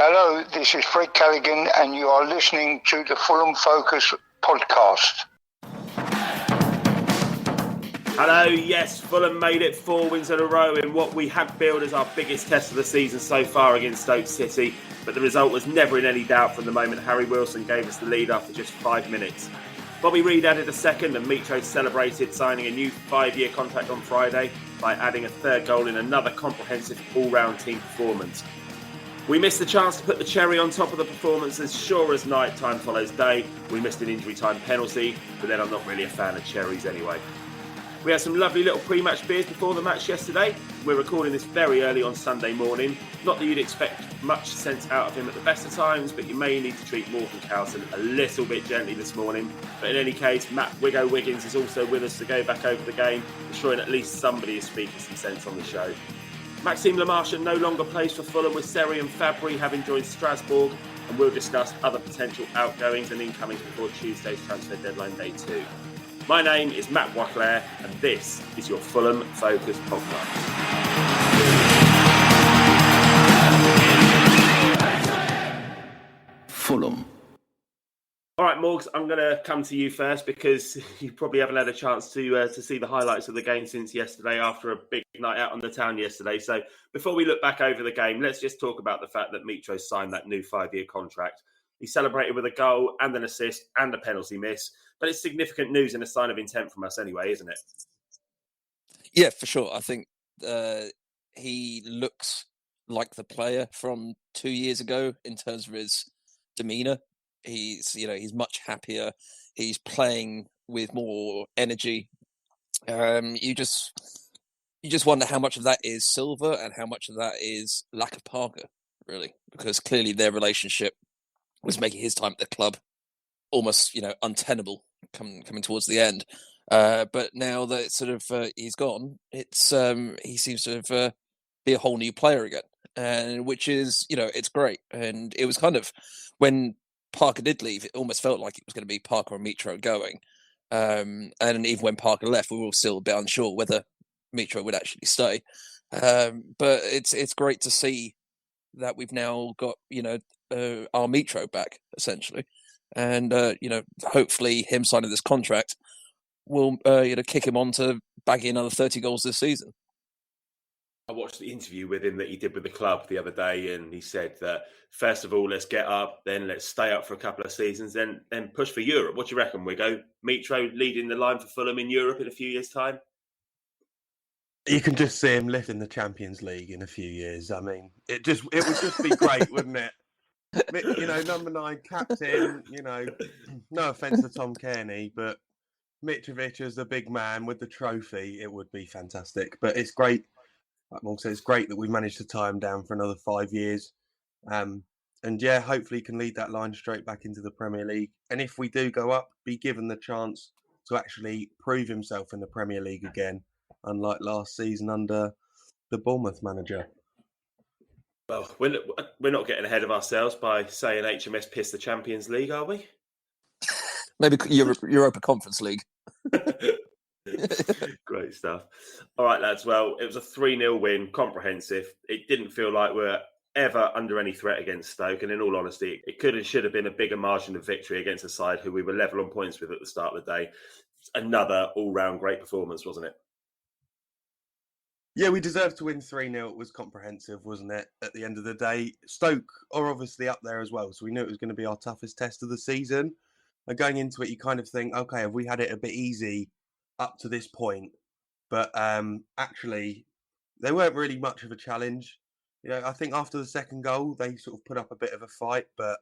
Hello, this is Fred Callaghan, and you are listening to the Fulham Focus podcast. Hello, yes, Fulham made it 4 wins in a row in what we had billed as our biggest test of the season so far against Stoke City, but the result was never in any doubt from the moment Harry Wilson gave us the lead after just 5 minutes. Bobby Reid added a second, and Mitro celebrated signing a new 5-year contract on Friday by adding a third goal in another comprehensive all-round team performance. We missed the chance to put the cherry on top of the performance as sure as night time follows day. We missed an injury time penalty, but then I'm not really a fan of cherries anyway. We had some lovely little pre-match beers before the match yesterday. We're recording this very early on Sunday morning. Not that you'd expect much sense out of him at the best of times, but you may need to treat Morgan Cowson a little bit gently this morning. But in any case, Matt Wiggo Wiggins is also with us to go back over the game, ensuring at least somebody is speaking some sense on the show. Maxime Lamarche no longer plays for Fulham, with Seri and Fabry having joined Strasbourg, and we'll discuss other potential outgoings and incomings before Tuesday's transfer deadline day 2. My name is Matt Wacklair, and this is your Fulham Focus podcast. Fulham. All right, Morgs, I'm going to come to you first because you probably haven't had a chance to see the highlights of the game since yesterday after a big night out on the town yesterday. So before we look back over the game, let's just talk about the fact that Mitro signed that new 5-year contract. He celebrated with a goal and an assist and a penalty miss, but it's significant news and a sign of intent from us anyway, isn't it? Yeah, for sure. I think he looks like the player from 2 years ago in terms of his demeanour. He's much happier. He's playing with more energy. You just wonder how much of that is Silva and how much of that is lack of Parker, really, because clearly their relationship was making his time at the club almost, untenable coming towards the end. But now that sort of he's gone, it's he seems to be a whole new player again, and which is it's great. And it was kind of when Parker did leave, it almost felt like it was going to be Parker and Mitro going. And even when Parker left, we were still a bit unsure whether Mitro would actually stay. But it's great to see that we've now got our Mitro back essentially, and hopefully him signing this contract will kick him on to bagging another 30 goals this season. I watched the interview with him that he did with the club the other day, and he said that first of all, let's get up, then let's stay up for a couple of seasons, then push for Europe. What do you reckon, Wiggo? Mitro leading the line for Fulham in Europe in a few years' time? You can just see him lifting the Champions League in a few years. I mean, it would just be great, wouldn't it? Number 9 captain. No offence to Tom Kearney, but Mitrovic as the big man with the trophy, it would be fantastic. But it's great. Like Morg said, it's great that we've managed to tie him down for another 5 years. And yeah, hopefully he can lead that line straight back into the Premier League. And if we do go up, be given the chance to actually prove himself in the Premier League again, unlike last season under the Bournemouth manager. Well, we're not getting ahead of ourselves by saying HMS pissed the Champions League, are we? Maybe Europa Conference League. Great stuff. All right, lads. Well, it was a 3-0 win, comprehensive. It didn't feel like we're ever under any threat against Stoke. And in all honesty, it could and should have been a bigger margin of victory against a side who we were level on points with at the start of the day. Another all-round great performance, wasn't it? Yeah, we deserved to win 3-0. It was comprehensive, wasn't it? At the end of the day, Stoke are obviously up there as well. So we knew it was going to be our toughest test of the season. And going into it, you kind of think, okay, have we had it a bit easy up to this point? But actually, they weren't really much of a challenge. I think after the second goal, they sort of put up a bit of a fight. But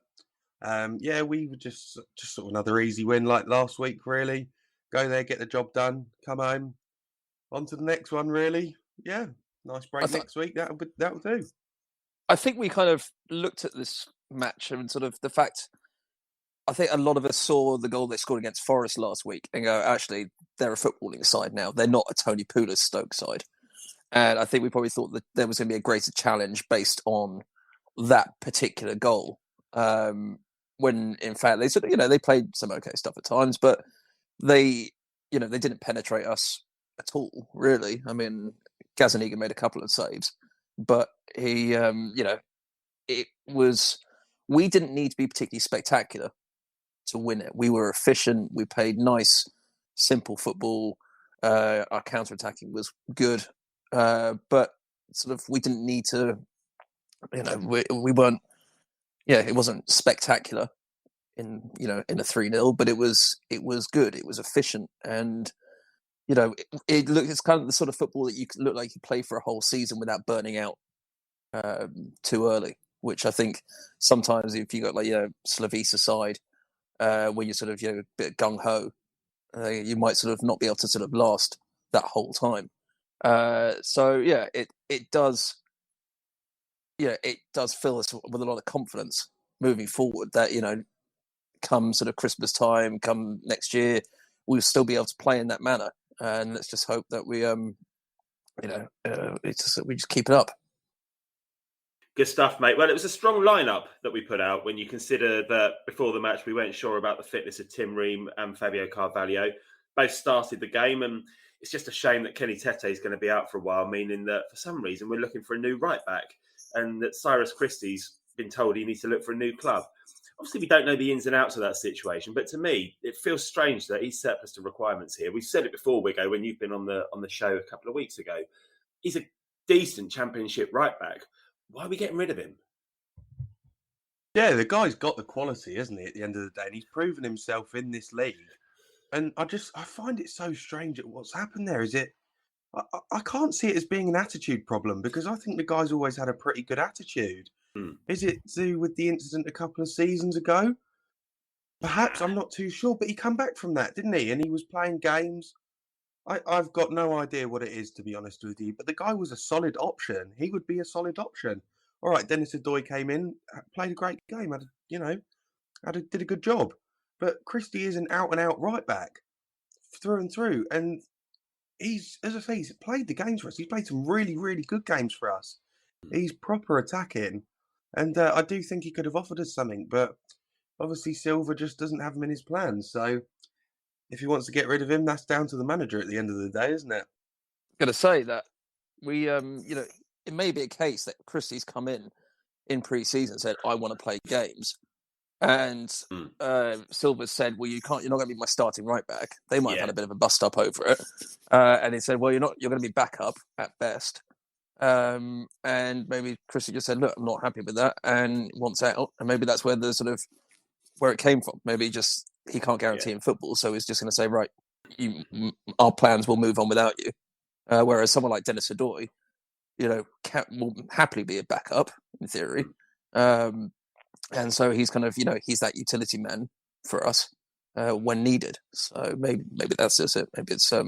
we were just sort of another easy win like last week, really. Go there, get the job done, come home. On to the next one, really. Yeah, nice break next week. That'll do. I think we kind of looked at this match and sort of the fact, I think a lot of us saw the goal they scored against Forest last week and go, actually, they're a footballing side now. They're not a Tony Pulis Stoke side. And I think we probably thought that there was going to be a greater challenge based on that particular goal. When in fact they sort of, they played some okay stuff at times, but they didn't penetrate us at all, really. I mean, Gazaniga made a couple of saves, but he, we didn't need to be particularly spectacular to win it. We were efficient. We played nice, simple football. Our counter-attacking was good, but sort of we didn't need to. We weren't. Yeah, it wasn't spectacular in a 3-0, but it was good. It was efficient, and it's kind of the sort of football that you look like you play for a whole season without burning out too early. Which I think sometimes if you got Slavisa side, where you're sort of a bit gung ho, you might sort of not be able to sort of last that whole time. So yeah, it does. Yeah, it does fill us with a lot of confidence moving forward. That come sort of Christmas time, come next year, we'll still be able to play in that manner. And let's just hope that we we just keep it up. Good stuff, mate. Well, it was a strong lineup that we put out when you consider that before the match we weren't sure about the fitness of Tim Ream and Fabio Carvalho. Both started the game, and it's just a shame that Kenny Tete is going to be out for a while, meaning that for some reason we're looking for a new right back, and that Cyrus Christie's been told he needs to look for a new club. Obviously, we don't know the ins and outs of that situation, but to me, it feels strange that he's surplus to requirements here. We've said it before, Wiggo, when you've been on the show a couple of weeks ago. He's a decent Championship right back. Why are we getting rid of him? Yeah, the guy's got the quality, isn't he, at the end of the day? And he's proven himself in this league. And I find it so strange at what's happened there. I can't see it as being an attitude problem, because I think the guy's always had a pretty good attitude. Is it to do with the incident a couple of seasons ago? Perhaps, I'm not too sure. But he come back from that, didn't he? And he was playing games. I've got no idea what it is, to be honest with you. But the guy was a solid option. He would be a solid option. All right, Dennis Adoy came in, played a great game, did a good job. But Christie is an out-and-out right back, through and through. And he's played the games for us. He's played some really, really good games for us. He's proper attacking. And I do think he could have offered us something. But obviously Silva just doesn't have him in his plans. So if he wants to get rid of him, that's down to the manager at the end of the day, isn't it? I'm going to say that we, it may be a case that Christie's come in pre-season and said, I want to play games. And Silva said, well, you're not going to be my starting right back. They might have had a bit of a bust up over it. And he said, well, you're going to be backup at best. And maybe Christie just said, look, I'm not happy with that and wants out. And maybe that's where where it came from. Maybe just he can't guarantee in football, so he's just going to say, right, our plans will move on without you. Whereas someone like Dennis Adoy, will happily be a backup in theory. And so he's kind of, he's that utility man for us when needed. So maybe that's just it. Maybe it's a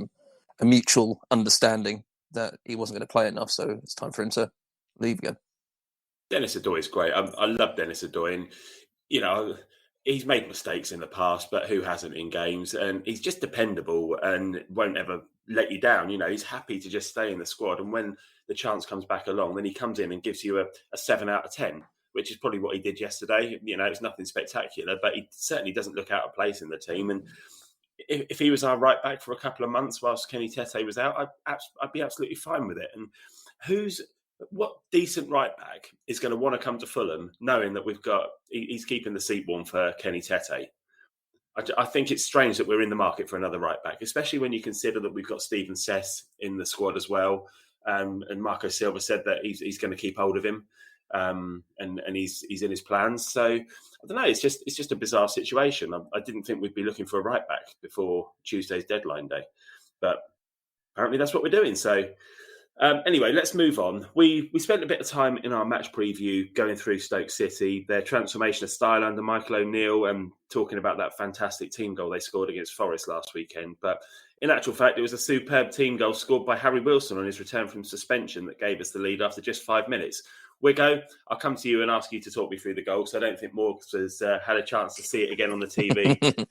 mutual understanding that he wasn't going to play enough, so it's time for him to leave again. Dennis Adoy is great. I love Dennis Adoy, and he's made mistakes in the past, but who hasn't in games? And he's just dependable and won't ever let you down. He's happy to just stay in the squad, and when the chance comes back along, then he comes in and gives you a 7 out of 10, which is probably what he did yesterday. It's nothing spectacular, but he certainly doesn't look out of place in the team. And if he was our right back for a couple of months whilst Kenny Tete was out, I'd be absolutely fine with it. And what decent right back is going to want to come to Fulham knowing that he's keeping the seat warm for Kenny Tete? I think it's strange that we're in the market for another right back, especially when you consider that we've got Stephen Sess in the squad as well. And Marco Silva said that he's going to keep hold of him. And he's in his plans. So I don't know. It's just a bizarre situation. I didn't think we'd be looking for a right back before Tuesday's deadline day, but apparently that's what we're doing. So anyway, let's move on. We spent a bit of time in our match preview going through Stoke City, their transformation of style under Michael O'Neill, and talking about that fantastic team goal they scored against Forest last weekend. But in actual fact, it was a superb team goal scored by Harry Wilson on his return from suspension that gave us the lead after just 5 minutes. Wiggo, I'll come to you and ask you to talk me through the goal, because I don't think Morgs has had a chance to see it again on the TV.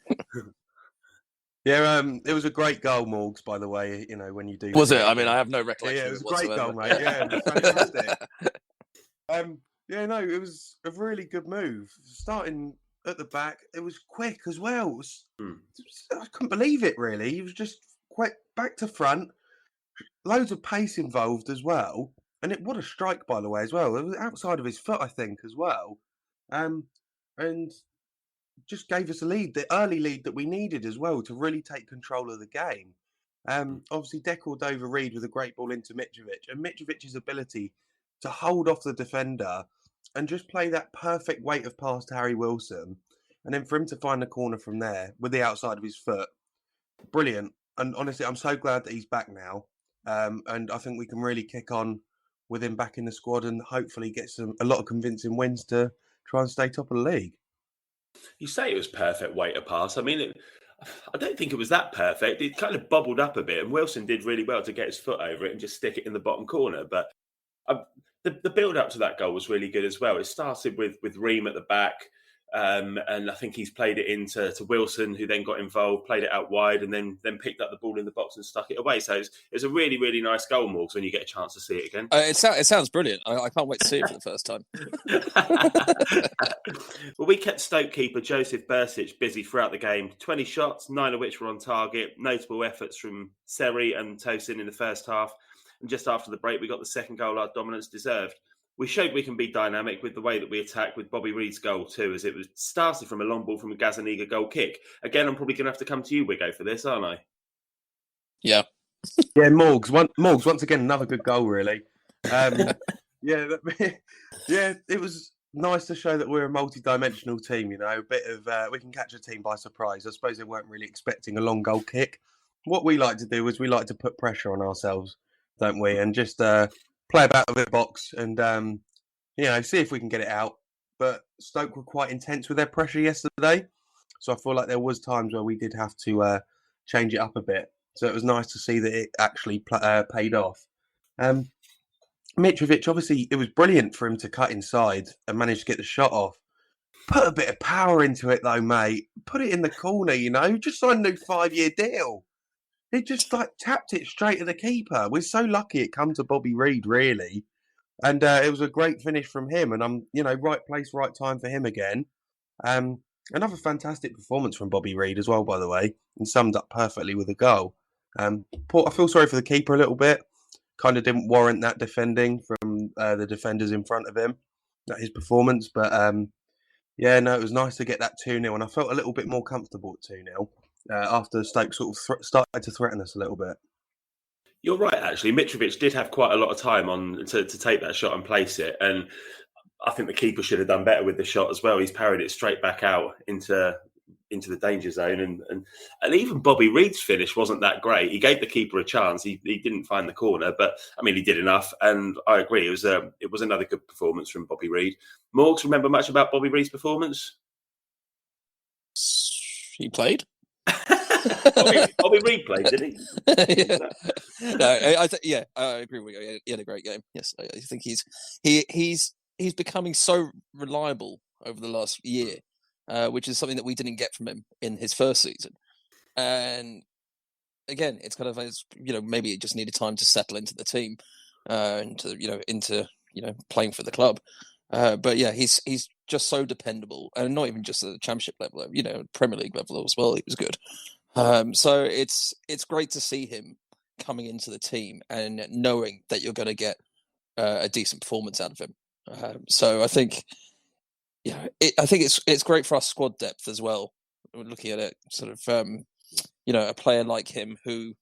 Yeah, it was a great goal, Morgs, by the way, when you do... Was it? I mean, I have no recollection. Yeah, it was a great goal, mate. Yeah, it was fantastic. It was a really good move. Starting at the back, it was quick as well. I couldn't believe it, really. He was just quick, back to front, loads of pace involved as well. And what a strike, by the way, as well. It was outside of his foot, I think, as well. And just gave us a lead, the early lead that we needed as well to really take control of the game. Obviously, deckled over Reed with a great ball into Mitrovic, and Mitrovic's ability to hold off the defender and just play that perfect weight of pass to Harry Wilson, and then for him to find the corner from there with the outside of his foot, brilliant. And honestly, I'm so glad that he's back now, and I think we can really kick on with him back in the squad and hopefully get a lot of convincing wins to try and stay top of the league. You say it was perfect weight of pass. I mean, I don't think it was that perfect. It kind of bobbled up a bit, and Wilson did really well to get his foot over it and just stick it in the bottom corner. But the build-up to that goal was really good as well. It started with Ream at the back, and I think he's played it into Wilson, who then got involved, played it out wide, and then picked up the ball in the box and stuck it away. So it's a really, really nice goal, Morgs, when you get a chance to see it again. It sounds brilliant. I can't wait to see it for the first time. Well, we kept Stoke keeper Joseph Bursic busy throughout the game. 20 shots, 9 of which were on target. Notable efforts from Seri and Tosin in the first half. And just after the break, we got the second goal our dominance deserved. We showed we can be dynamic with the way that we attack, with Bobby Reed's goal too, as it was started from a long ball from a Gazaniga goal kick. Again, I'm probably going to have to come to you, Wiggo, for this, aren't I? Yeah. Yeah, Morgs once again, another good goal, really. Yeah, it was nice to show that we're a multi-dimensional team, you know, a bit of, we can catch a team by surprise. I suppose they weren't really expecting a long goal kick. What we like to do is we like to put pressure on ourselves, don't we? And just play about with the box and, see if we can get it out. But Stoke were quite intense with their pressure yesterday. So I feel like there was times where we did have to change it up a bit. So it was nice to see that it actually paid off. Mitrovic, obviously, it was brilliant for him to cut inside and manage to get the shot off. Put a bit of power into it, though, mate. Put it in the corner, Just signed a new 5-year deal. He just tapped it straight at the keeper. We're so lucky it come to Bobby Reed, really. And it was a great finish from him. And I'm, right place, right time for him again. Another fantastic performance from Bobby Reed as well, by the way, and summed up perfectly with a goal. I feel sorry for the keeper a little bit. Kind of didn't warrant that defending from the defenders in front of him, his performance. But it was nice to get that 2-0, and I felt a little bit more comfortable at 2-0 after Stoke sort of started to threaten us a little bit. You're right, actually. Mitrovic did have quite a lot of time to take that shot and place it, and I think the keeper should have done better with the shot as well. He's parried it straight back out into the danger zone, and even Bobby Reed's finish wasn't that great. He gave the keeper a chance. He didn't find the corner, but I mean, he did enough. And I agree, it was another good performance from Bobby Reed. Morgs, remember much about Bobby Reed's performance? He played. Bobby Reed played, did he? Yeah. I agree with you. He had a great game. Yes, I think he's becoming so reliable over the last year. Which is something that we didn't get from him in his first season. And again, it's kind of, maybe it just needed time to settle into the team and into playing for the club. But yeah, he's just so dependable, and not even just at the Championship level, Premier League level as well. He was good. So it's great to see him coming into the team and knowing that you're going to get a decent performance out of him. So I think. Yeah, I think it's great for our squad depth as well. We're looking at it, sort of, a player like him who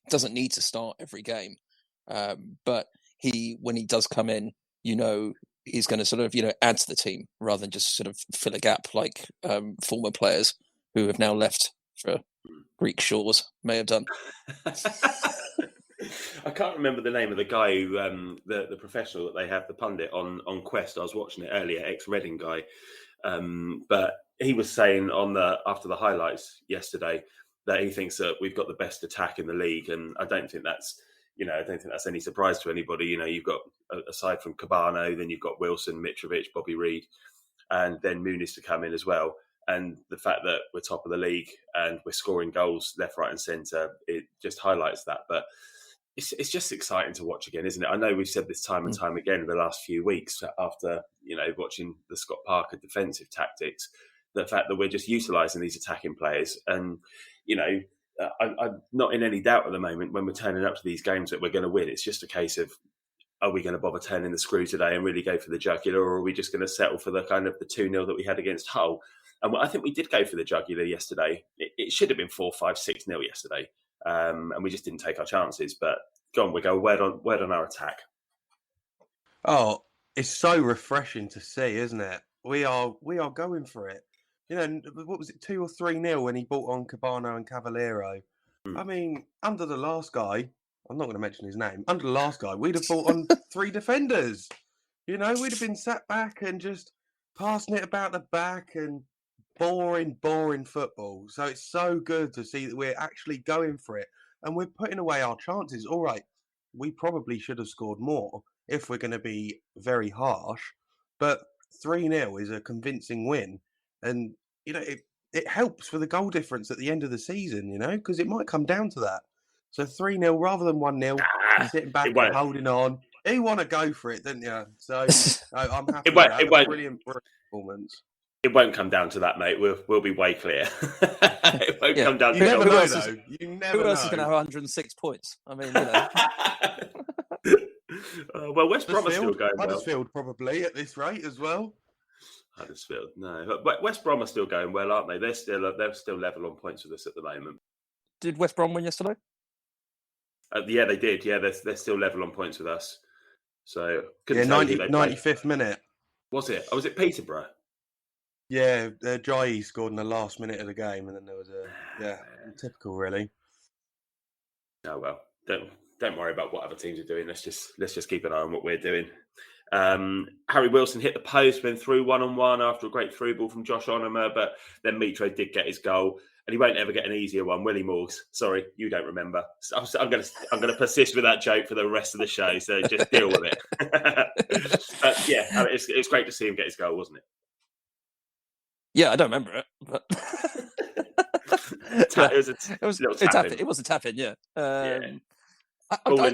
doesn't need to start every game, but when he does come in, he's going to sort of add to the team rather than just sort of fill a gap like former players who have now left for Greek shores may have done. I can't remember the name of the guy who, the professional that they have, the pundit on Quest. I was watching it earlier, ex-Reading guy, but he was saying after the highlights yesterday that he thinks that we've got the best attack in the league, and I don't think that's any surprise to anybody. You've got, aside from Cabano, then you've got Wilson, Mitrovic, Bobby Reed, and then Muniz to come in as well. And the fact that we're top of the league and we're scoring goals left, right, and centre, it just highlights that. But it's just exciting to watch again, isn't it? I know we've said this time and time again in the last few weeks after, watching the Scott Parker defensive tactics, the fact that we're just utilising these attacking players. And, I'm not in any doubt at the moment when we're turning up to these games that we're going to win. It's just a case of are we going to bother turning the screw today and really go for the jugular, or are we just going to settle for the kind of the 2-0 that we had against Hull? And I think we did go for the jugular yesterday. It should have been 4-5, 6-0 yesterday. And we just didn't take our chances. But go on, Wiggo, word on our attack. Oh, it's so refreshing to see, isn't it? We are going for it. You know, what was it, 2 or 3-0 when he brought on Cabano and Cavallero? I mean, under the last guy, I'm not going to mention his name, under the last guy, we'd have brought on 3 defenders. You know, we'd have been sat back and just passing it about the back and boring football. So it's so good to see that we're actually going for it and we're putting away our chances. All right, we probably should have scored more if we're going to be very harsh, but 3-0 is a convincing win. And, you know, it helps for the goal difference at the end of the season, you know, because it might come down to that. So 3-0 rather than 1-0, sitting back and holding on. You want to go for it, didn't you? So I'm happy with that. Brilliant performance. It won't come down to that, mate. We'll be way clear. It won't come down to that. Who else is going to have 106 points? I mean, you know. Well, West Brom are still going well. Huddersfield probably at this rate as well. Huddersfield, no. But West Brom are still going well, aren't they? They're still level on points with us at the moment. Did West Brom win yesterday? Yeah, they did. Yeah, they're still level on points with us. So 95th minute. Was it? Oh, was it Peterborough? Yeah, Jai scored in the last minute of the game, and then there was typical really. Oh well, don't worry about what other teams are doing. Let's just keep an eye on what we're doing. Harry Wilson hit the post, went through 1-on-1 after a great through ball from Josh Onomer, but then Mitro did get his goal, and he won't ever get an easier one. Willie Morgs, sorry, you don't remember. I'm going to persist with that joke for the rest of the show, so just deal with it. But yeah, it's great to see him get his goal, wasn't it? Yeah, I don't remember it, but it was a tap in, yeah. Ball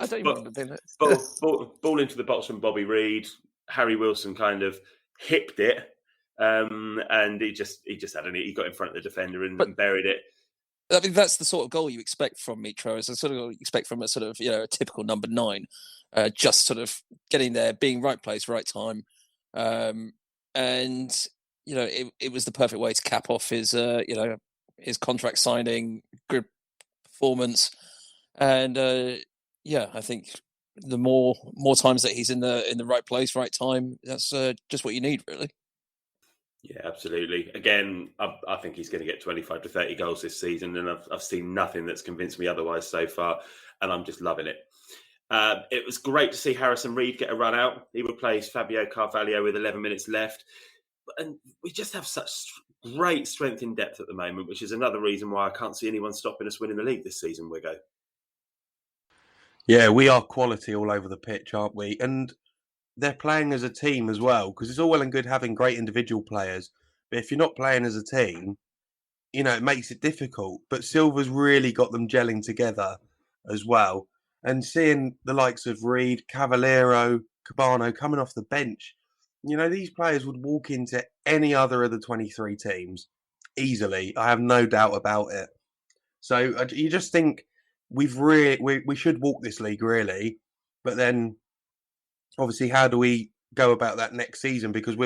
into the box from Bobby Reid. Harry Wilson kind of hipped it, and he just he got in front of the defender and buried it. I mean, that's the sort of goal you expect from Mitro. It's a sort of expect from a sort of a typical number 9, just sort of getting there, being right place, right time, and it was the perfect way to cap off his his contract signing, good performance, and I think the more times that he's in the right place, right time, that's just what you need, really. Yeah, absolutely. Again, I think he's going to get 25 to 30 goals this season, and I've seen nothing that's convinced me otherwise so far, and I'm just loving it. It was great to see Harrison Reed get a run out. He replaced Fabio Carvalho with 11 minutes left. And we just have such great strength in depth at the moment, which is another reason why I can't see anyone stopping us winning the league this season, Wiggo. Yeah, we are quality all over the pitch, aren't we? And they're playing as a team as well, because it's all well and good having great individual players, but if you're not playing as a team, it makes it difficult. But Silva's really got them gelling together as well. And seeing the likes of Reed, Cavallero, Cabano coming off the bench, these players would walk into any other of the 23 teams easily. I have no doubt about it. So you just think we should walk this league, really. But then, obviously, how do we go about that next season? Because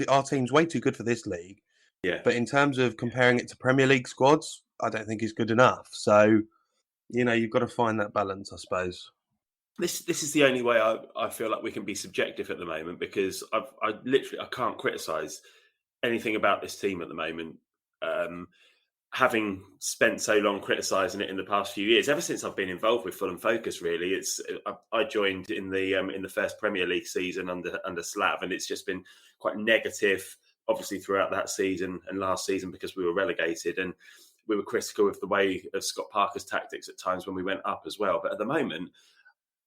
our team's way too good for this league. Yeah. But in terms of comparing it to Premier League squads, I don't think it's good enough. So, you've got to find that balance, I suppose. This is the only way I feel like we can be subjective at the moment, because I can't criticise anything about this team at the moment. Having spent so long criticising it in the past few years, ever since I've been involved with Fulham Focus, really, I joined in the first Premier League season under Slav, and it's just been quite negative, obviously throughout that season and last season, because we were relegated and we were critical of the way of Scott Parker's tactics at times when we went up as well. But at the moment,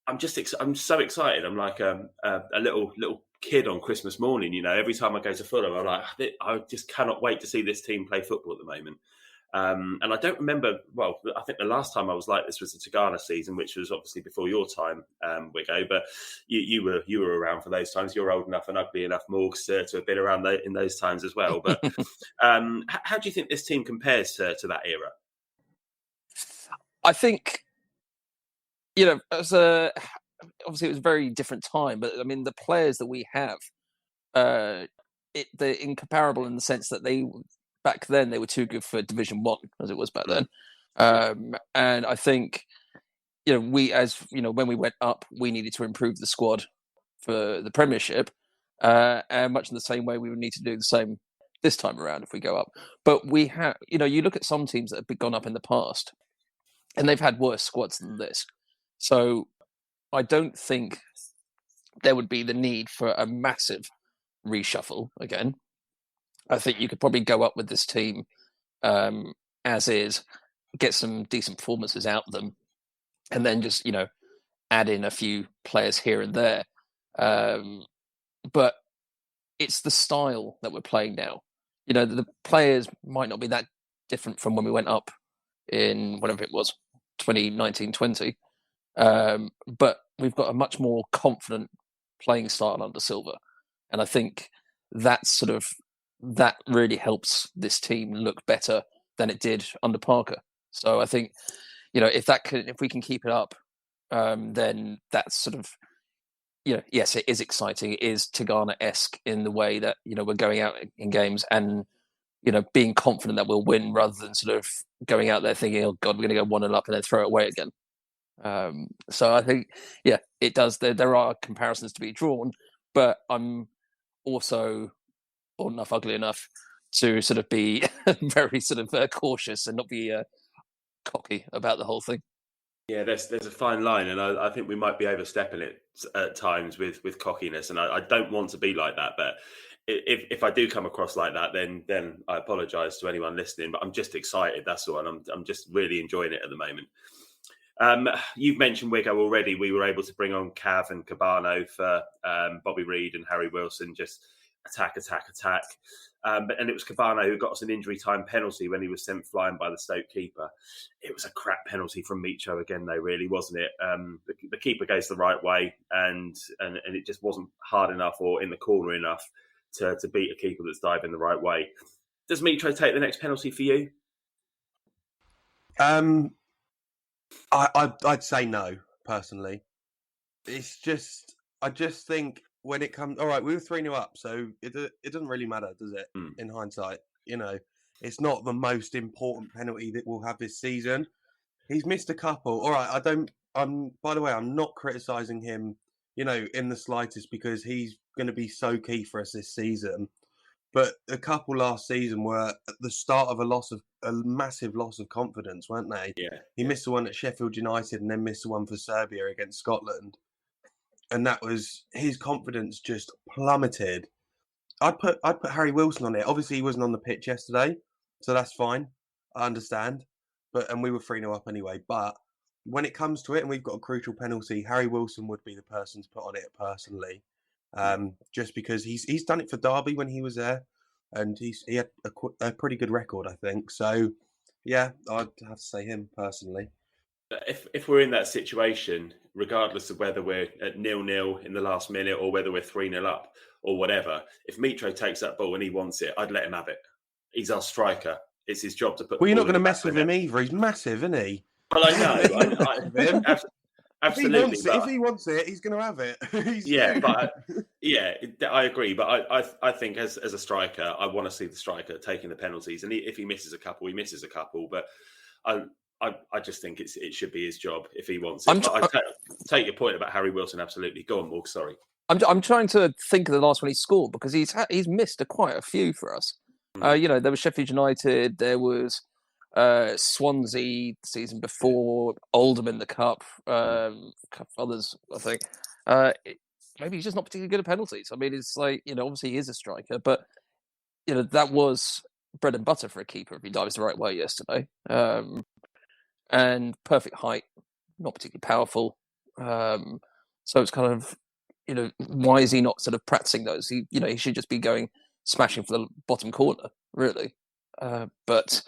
I'm so excited. I'm like a little kid on Christmas morning. Every time I go to Fulham, I'm like, I just cannot wait to see this team play football at the moment. And I don't remember. Well, I think the last time I was like this was the Tigana season, which was obviously before your time, Wiggo. But you were around for those times. You're old enough and ugly enough, Morgs, to have been around in those times as well. But how do you think this team compares to that era? I think, as obviously it was a very different time, but I mean the players that we have, they're incomparable in the sense that back then they were too good for Division 1 as it was back then, and I think when we went up, we needed to improve the squad for the Premiership, and much in the same way we would need to do the same this time around if we go up. But we have, you look at some teams that have gone up in the past, and they've had worse squads than this. So I don't think there would be the need for a massive reshuffle again. I think you could probably go up with this team as is, get some decent performances out of them, and then just, add in a few players here and there. But it's the style that we're playing now. The players might not be that different from when we went up in whatever it was, 2019-20. But we've got a much more confident playing style under Silva. And I think that really helps this team look better than it did under Parker. So I think, if we can keep it up, then that's yes, it is exciting. It is Tigana-esque in the way that, we're going out in games and, being confident that we'll win rather than going out there thinking, oh God, we're going to go 1-0 up and then throw it away again. So I think, it does. There are comparisons to be drawn, but I'm also old enough, ugly enough to be very cautious and not be cocky about the whole thing. Yeah, there's a fine line, and I think we might be overstepping it at times with cockiness, and I don't want to be like that. But if I do come across like that, then I apologise to anyone listening. But I'm just excited, that's all, and I'm just really enjoying it at the moment. You've mentioned Wiggo already. We were able to bring on Cav and Cabano for Bobby Reid and Harry Wilson, just attack. And it was Cabano who got us an injury time penalty when he was sent flying by the Stoke keeper. It was a crap penalty from Micho again, though, really, wasn't it? The keeper goes the right way, and it just wasn't hard enough or in the corner enough to beat a keeper that's diving the right way. Does Micho take the next penalty for you? I'd say no, personally. It's just, I just think when it comes, all right, we were 3-0 up, so it doesn't really matter, does it? In hindsight, it's not the most important penalty that we'll have this season. He's missed a couple. All right, by the way, I'm not criticising him, in the slightest, because he's going to be so key for us this season. But a couple last season were at the start of a massive loss of confidence, weren't they? Yeah. He missed the one at Sheffield United and then missed the one for Serbia against Scotland. And that was, his confidence just plummeted. I'd put Harry Wilson on it. Obviously, he wasn't on the pitch yesterday, so that's fine. I understand. And we were 3-0 up anyway. But when it comes to it, and we've got a crucial penalty, Harry Wilson would be the person to put on it personally. Just because he's done it for Derby when he was there, and he had a pretty good record, I think. So, yeah, I'd have to say him personally. If we're in that situation, regardless of whether we're at 0-0 in the last minute or whether we're 3-0 up or whatever, if Micho takes that ball and he wants it, I'd let him have it. He's our striker. It's his job to put. Well, you're not going to mess with him either. He's massive, isn't he? Well, I know. Absolutely. If he wants it, he's going to have it. I agree. But I think as a striker, I want to see the striker taking the penalties. And if he misses a couple, he misses a couple. But I just think it should be his job if he wants it. I take your point about Harry Wilson. Absolutely. Go on, Morg. Sorry. I'm trying to think of the last one he scored because he's missed quite a few for us. There was Sheffield United. There was Swansea the season before, Oldham in the Cup, a couple others, I think. Maybe he's just not particularly good at penalties. I mean, it's like, obviously he is a striker, but, that was bread and butter for a keeper if he dives the right way yesterday. And perfect height, not particularly powerful. So it's kind of, why is he not sort of practicing those? He should just be going smashing for the bottom corner, really. But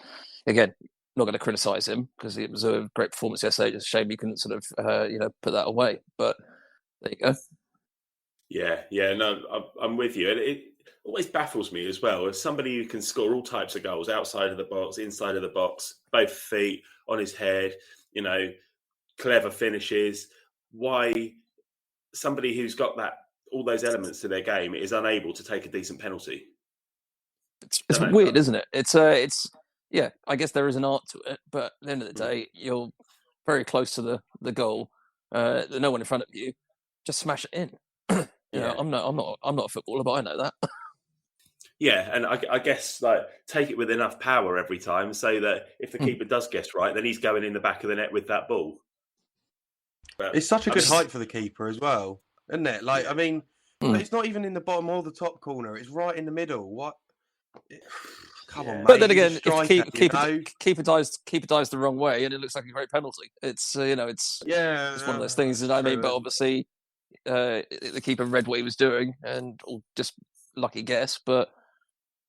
again, not going to criticise him because it was a great performance yesterday. Just a shame he couldn't sort of, put that away. But there you go. Yeah, no, I'm with you. It always baffles me as well as somebody who can score all types of goals outside of the box, inside of the box, both feet, on his head, clever finishes. Why somebody who's got all those elements to their game is unable to take a decent penalty. It's weird, isn't it? It's yeah. I guess there is an art to it, but at the end of the day, you're very close to the goal. There's no one in front of you. Just smash it in. You know, I'm not a footballer, but I know that. Yeah, and I guess take it with enough power every time, so that if the keeper does guess right, then he's going in the back of the net with that ball. But it's such a good height for the keeper as well, isn't it? Like, I mean, it's not even in the bottom or the top corner; it's right in the middle. What? Come on, mate. But then again, if striker, keeper dives the wrong way, and it looks like a great penalty. It's it's one of those things that I mean. But obviously, the keeper read what he was doing, and just lucky guess. But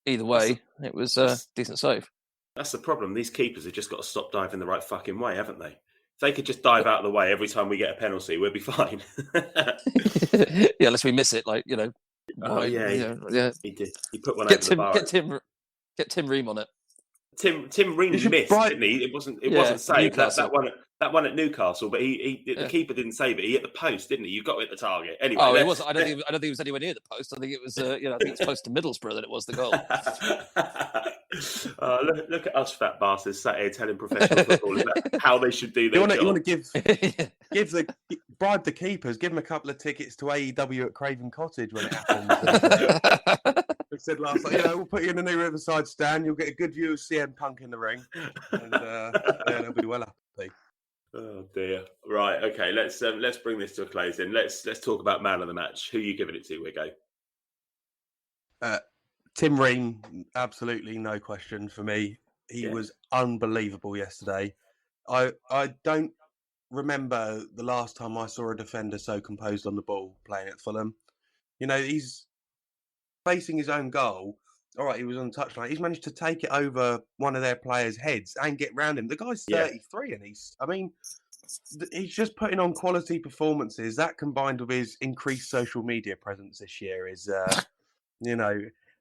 either way, it was a decent save. That's the problem. These keepers have just got to stop diving the right fucking way, haven't they? If they could just dive out of the way every time we get a penalty, we'll be fine. Yeah, unless we miss it, Oh yeah. He did. He put one Get over the bar. Get Tim Ream on it. Tim Ream missed, didn't he? It wasn't saved. That one at Newcastle, but the keeper didn't save it. He hit the post, didn't he? You've got to hit the target. Anyway, it was. I don't think it was anywhere near the post. I think it was. I think it's close to Middlesbrough that it was the goal. Look at us fat bastards sat here telling professional footballers how they should do their job. You want to bribe the keepers, give them a couple of tickets to AEW at Craven Cottage when it happens. We said last night, we'll put you in the new Riverside stand. You'll get a good view of CM Punk in the ring, and they'll be well happy. Oh dear. Right. Okay. Let's bring this to a close. Then let's talk about man of the match. Who are you giving it to, Wiggo? Tim Ream, absolutely no question for me. He was unbelievable yesterday. I don't remember the last time I saw a defender so composed on the ball playing at Fulham. He's facing his own goal. All right, he was on the touchline. He's managed to take it over one of their players' heads and get round him. The guy's 33 and he's just putting on quality performances. That combined with his increased social media presence this year is,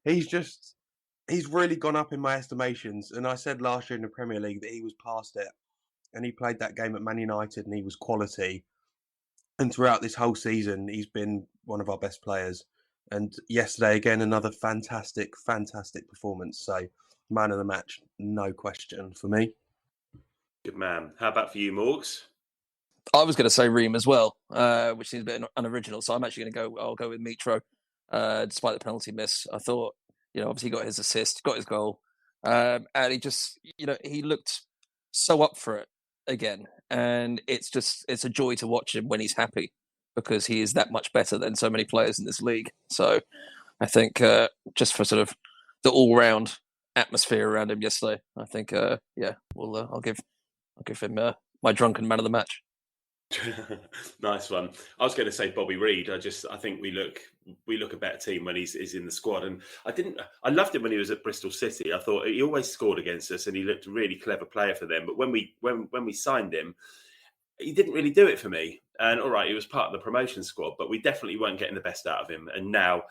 he's really gone up in my estimations. And I said last year in the Premier League that he was past it. And he played that game at Man United and he was quality. And throughout this whole season, he's been one of our best players. And yesterday, again, another fantastic performance. So, man of the match, no question for me. Good man. How about for you, Morgs? I was going to say Ream as well, which seems a bit unoriginal. So I'm actually going to I'll go with Mitro, despite the penalty miss. I thought, obviously he got his assist, got his goal. And he just, he looked so up for it again. And it's a joy to watch him when he's happy, because he is that much better than so many players in this league. So I think just for sort of the all-round atmosphere around him yesterday, I think, I'll give him my drunken man of the match. Nice one. I was going to say Bobby Reid. I think we look a better team when he's in the squad. And I loved him when he was at Bristol City. I thought he always scored against us and he looked a really clever player for them. But when we signed him, he didn't really do it for me. And all right, he was part of the promotion squad, but we definitely weren't getting the best out of him. And now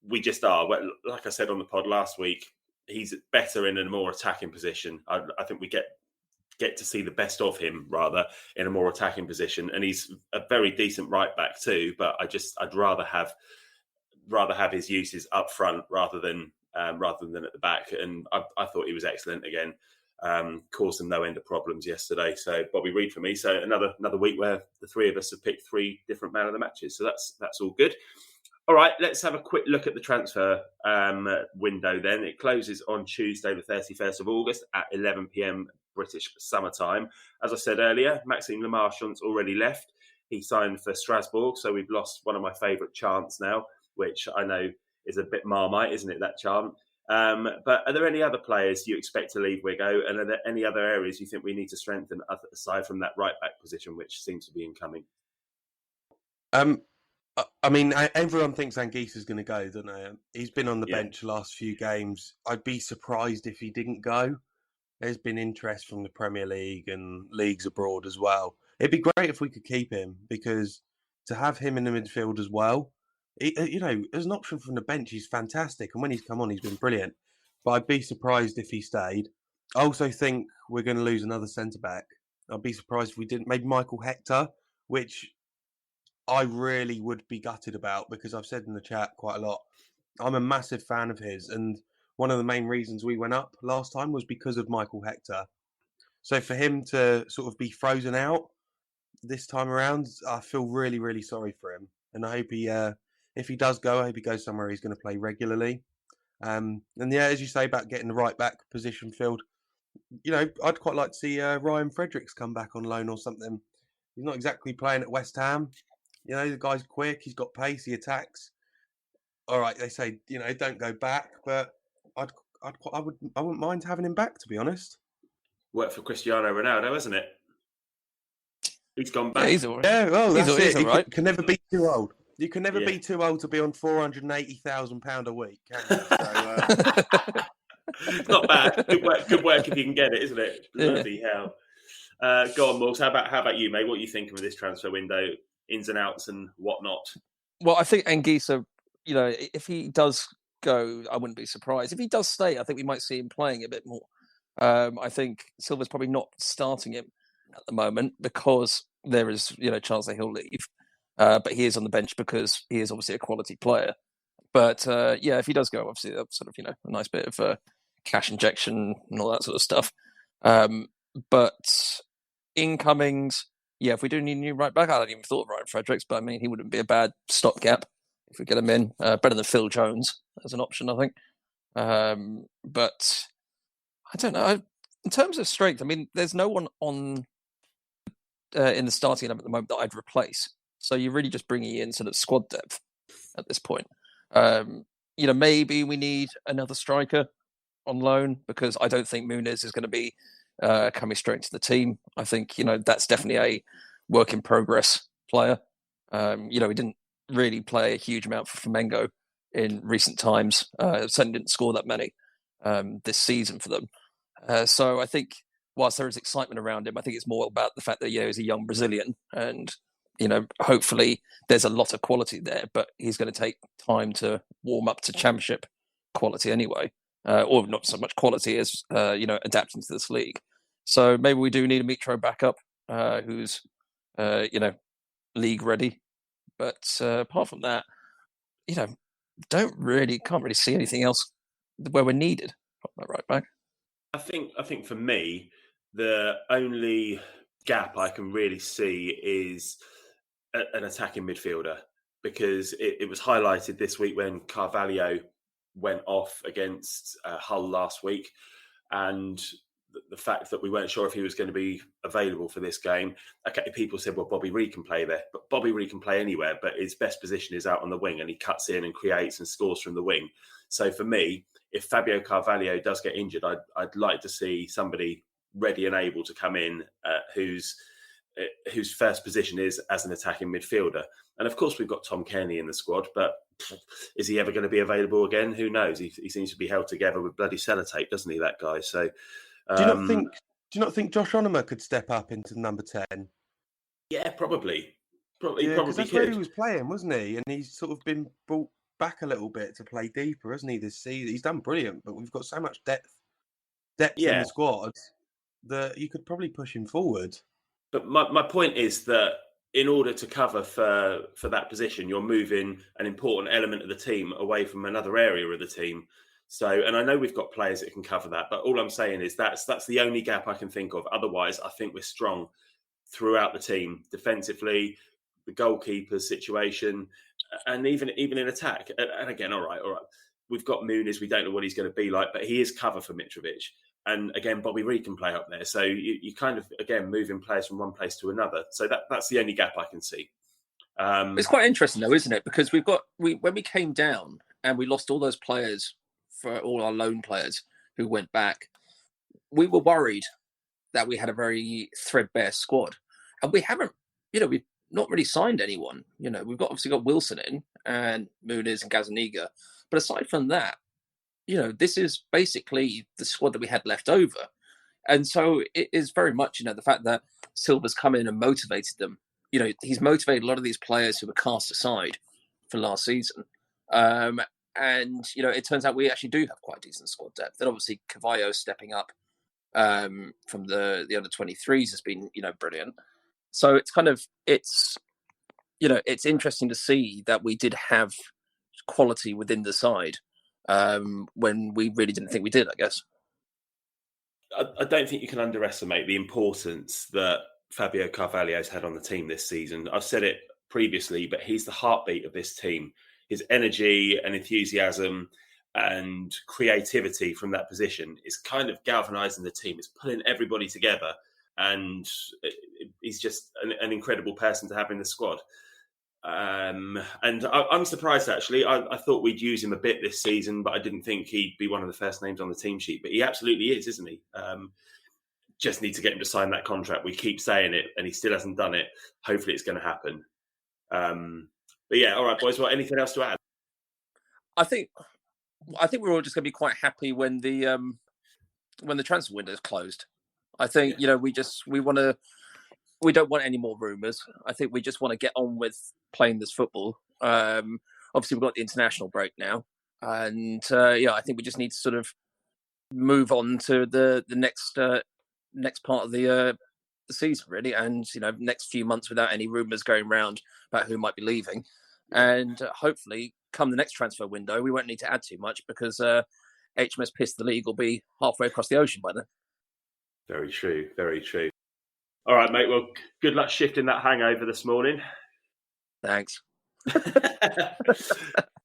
we just are. Well, like I said on the pod last week, he's better in a more attacking position. I think we get to see the best of him rather in a more attacking position. And he's a very decent right back too. But I'd rather have his uses up front rather than at the back. And I thought he was excellent again. Caused them no end of problems yesterday. So Bobby Reid for me. So another week where the three of us have picked three different man of the matches. So that's all good. All right, let's have a quick look at the transfer window then. It closes on Tuesday, the 31st of August at 11 p.m. British summertime. As I said earlier, Maxime Lemarchand's already left. He signed for Strasbourg, so we've lost one of my favourite chants now, which I know is a bit Marmite, isn't it, that chant? But are there any other players you expect to leave, Wiggo? And are there any other areas you think we need to strengthen aside from that right-back position, which seems to be incoming? I mean, everyone thinks Anguissa's going to go, don't they? He's been on the bench the last few games. I'd be surprised if he didn't go. There's been interest from the Premier League and leagues abroad as well. It'd be great if we could keep him, because to have him in the midfield as well, as an option from the bench, he's fantastic. And when he's come on, he's been brilliant. But I'd be surprised if he stayed. I also think we're going to lose another centre-back. I'd be surprised if we didn't. Maybe Michael Hector, which I really would be gutted about, because I've said in the chat quite a lot, I'm a massive fan of his, and one of the main reasons we went up last time was because of Michael Hector. So for him to sort of be frozen out this time around, I feel really, really sorry for him. And I hope if he does go, I hope he goes somewhere he's going to play regularly. And yeah, as you say about getting the right back position filled, I'd quite like to see Ryan Fredericks come back on loan or something. He's not exactly playing at West Ham. The guy's quick, he's got pace, he attacks. All right, they say, don't go back, but I wouldn't mind having him back, to be honest. Worked for Cristiano Ronaldo, hasn't it? He's gone back. Yeah, he's all right. Yeah, well, that's it. He's all right. You can never be too old. You can never be too old to be on £480,000 a week, can you? So, not bad. Good work if you can get it, isn't it? Bloody hell. Go on, Morgs. How about you, mate? What are you thinking of this transfer window, ins and outs and whatnot? Well, I think Anguissa, if he does go, I wouldn't be surprised. If he does stay, I think we might see him playing a bit more. I think Silva's probably not starting him at the moment because there is, a chance that he'll leave. But he is on the bench because he is obviously a quality player. But if he does go, obviously that's sort of, a nice bit of cash injection and all that sort of stuff. But incomings, if we do need a new right back, I hadn't even thought of Ryan Fredericks, but I mean, he wouldn't be a bad stopgap if we get him in. Better than Phil Jones as an option, I think. But I don't know. In terms of strength, I mean, there's no one on in the starting lineup at the moment that I'd replace. So you're really just bringing in sort of squad depth at this point. Maybe we need another striker on loan because I don't think Muniz is going to be coming straight into the team. I think, that's definitely a work in progress player. He didn't really play a huge amount for Flamengo in recent times. Certainly didn't score that many this season for them. So I think whilst there is excitement around him, I think it's more about the fact that, he's a young Brazilian and, hopefully there's a lot of quality there, but he's going to take time to warm up to championship quality anyway. Or not so much quality as, adapting to this league. So maybe we do need a Mitro backup who's, league ready. But apart from that, can't really see anything else where we're needed from that right back. I think for me, the only gap I can really see is an attacking midfielder, because it was highlighted this week when Carvalho went off against Hull last week, and the fact that we weren't sure if he was going to be available for this game. Okay, people said, well, Bobby Reid can play there, but Bobby Reid can play anywhere, but his best position is out on the wing, and he cuts in and creates and scores from the wing. So for me, if Fabio Carvalho does get injured, I'd like to see somebody ready and able to come in whose first position is as an attacking midfielder. And of course, we've got Tom Kearney in the squad, but is he ever going to be available again? Who knows? He seems to be held together with bloody sellotape, doesn't he, that guy? So, do you not think Josh Onomah could step up into number 10? Yeah, probably. Because that's where he was playing, wasn't he? And he's sort of been brought back a little bit to play deeper, hasn't he, this season? He's done brilliant, but we've got so much depth in the squad that you could probably push him forward. But my point is that in order to cover for that position, you're moving an important element of the team away from another area of the team. So, and I know we've got players that can cover that, but all I'm saying is that's the only gap I can think of. Otherwise, I think we're strong throughout the team, defensively, the goalkeeper situation, and even in attack. And again, all right, we've got Muniz. We don't know what he's going to be like, but he is cover for Mitrovic. And again, Bobby Reid can play up there. So you kind of, again, moving players from one place to another. So that's the only gap I can see. It's quite interesting, though, isn't it? Because when we came down and we lost all those players for all our loan players who went back, we were worried that we had a very threadbare squad. And we haven't, we've not really signed anyone. We've obviously got Wilson in and Muniz and Gazaniga. But aside from that, this is basically the squad that we had left over. And so it is very much, the fact that Silva's come in and motivated them. He's motivated a lot of these players who were cast aside for last season. And, it turns out we actually do have quite decent squad depth. And obviously Cavallo stepping up from the under 23s has been, brilliant. So it's it's interesting to see that we did have quality within the side when we really didn't think we did, I guess. I don't think you can underestimate the importance that Fabio Carvalho's had on the team this season. I've said it previously, but he's the heartbeat of this team. His energy and enthusiasm and creativity from that position is kind of galvanising the team. It's pulling everybody together, and he's just an incredible person to have in the squad. And I'm surprised, actually. I thought we'd use him a bit this season, but I didn't think he'd be one of the first names on the team sheet. But he absolutely is, isn't he? Just need to get him to sign that contract. We keep saying it, and he still hasn't done it. Hopefully it's going to happen. But yeah, all right, boys. Well, anything else to add? I think we're all just going to be quite happy when the transfer window is closed. I think we don't want any more rumours. I think we just want to get on with playing this football. Obviously, we've got the international break now, and I think we just need to sort of move on to the next part of the season, really, and next few months without any rumours going around about who might be leaving, and hopefully, come the next transfer window, we won't need to add too much because HMS Piss the League will be halfway across the ocean by then. Very true. Very true. All right, mate. Well, good luck shifting that hangover this morning. Thanks.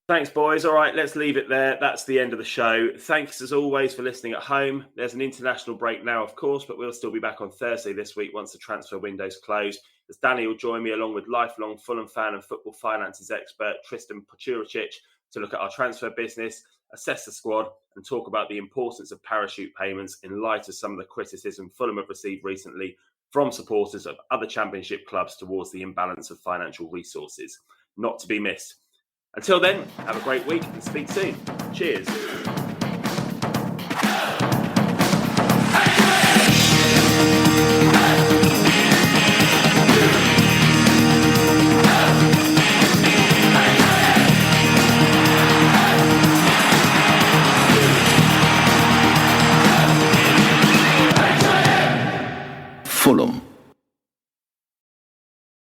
Thanks, boys. All right, let's leave it there. That's the end of the show. Thanks, as always, for listening at home. There's an international break now, of course, but we'll still be back on Thursday this week once the transfer window's closed. As Danny will join me along with lifelong Fulham fan and football finances expert Tristan Pachuricic to look at our transfer business, assess the squad, and talk about the importance of parachute payments in light of some of the criticism Fulham have received recently from supporters of other championship clubs towards the imbalance of financial resources. Not to be missed. Until then, have a great week and speak soon. Cheers.